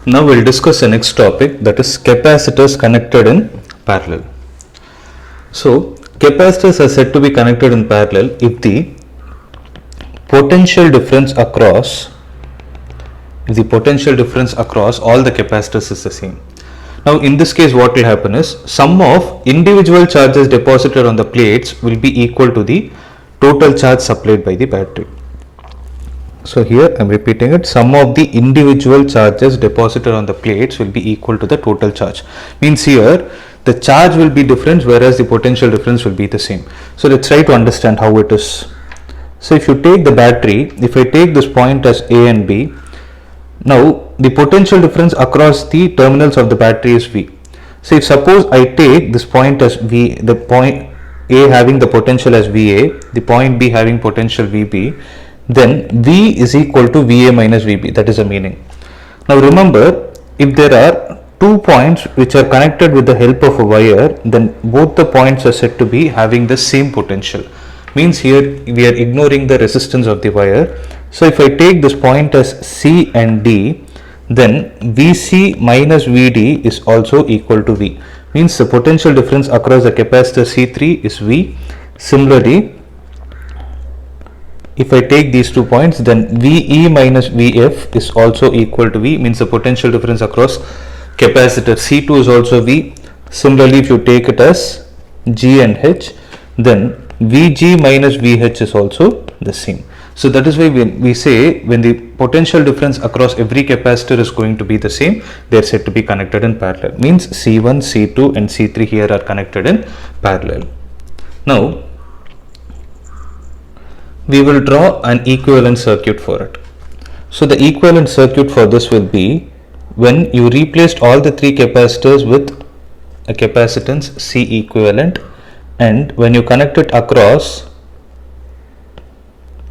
Now we'll discuss the next topic, that is capacitors connected in parallel. So capacitors are said to be connected in parallel if the potential difference across all the capacitors is the same. Now in this case what will happen is sum of individual charges deposited on the plates will be equal to the total charge supplied by the battery. So here I am repeating it, sum of the individual charges deposited on the plates will be equal to the total charge. Means here the charge will be different whereas the potential difference will be the same. So let's try to understand how it is. So if you take the battery, if I take this point as A and B, now the potential difference across the terminals of the battery is V. So if suppose I take this point as V, the point A having the potential as VA, the point B having potential VB, then V is equal to VA minus VB. That is the meaning. Now remember, if there are two points which are connected with the help of a wire, then both the points are said to be having the same potential. Means here we are ignoring the resistance of the wire. So if I take this point as C and D, then VC minus VD is also equal to V. Means the potential difference across the capacitor C3 is V. Similarly, if I take these 2 points, then VE minus VF is also equal to V. Means the potential difference across capacitor C2 is also V. Similarly, if you take it as G and H, then VG minus VH is also the same. So that is why we say when the potential difference across every capacitor is going to be the same, they are said to be connected in parallel. Means C1, C2 and C3 here are connected in parallel. Now we will draw an equivalent circuit for it. So the equivalent circuit for this will be when you replaced all the three capacitors with a capacitance C equivalent, and when you connect it across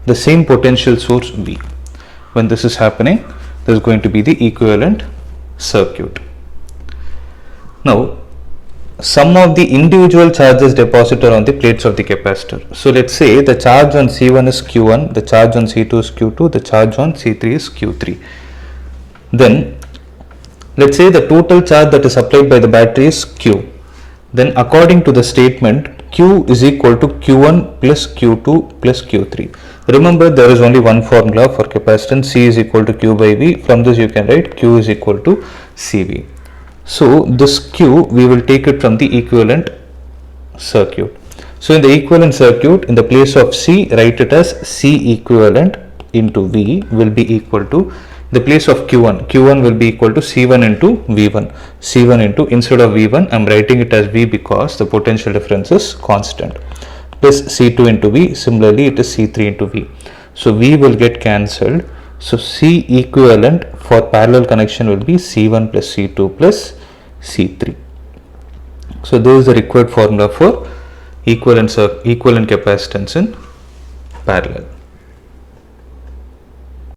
the same potential source V. When this is happening, there is going to be the equivalent circuit. Now sum of the individual charges deposited on the plates of the capacitor. So let's say the charge on C1 is Q1, the charge on C2 is Q2, the charge on C3 is Q3. Then let's say the total charge that is supplied by the battery is Q. Then according to the statement, Q is equal to Q1 plus Q2 plus Q3. Remember, there is only one formula for capacitance, C is equal to Q by V. From this you can write Q is equal to CV. So this Q we will take it from the equivalent circuit. So in the equivalent circuit, in the place of C, write it as C equivalent into V will be equal to the place of Q1 will be equal to C1 into V1. C1 into, instead of V1 I am writing it as V because the potential difference is constant, plus C2 into V. Similarly it is C3 into V. So V will get cancelled. So C equivalent for parallel connection will be C1 plus C2 plus C3. So this is the required formula for equivalent capacitance in parallel.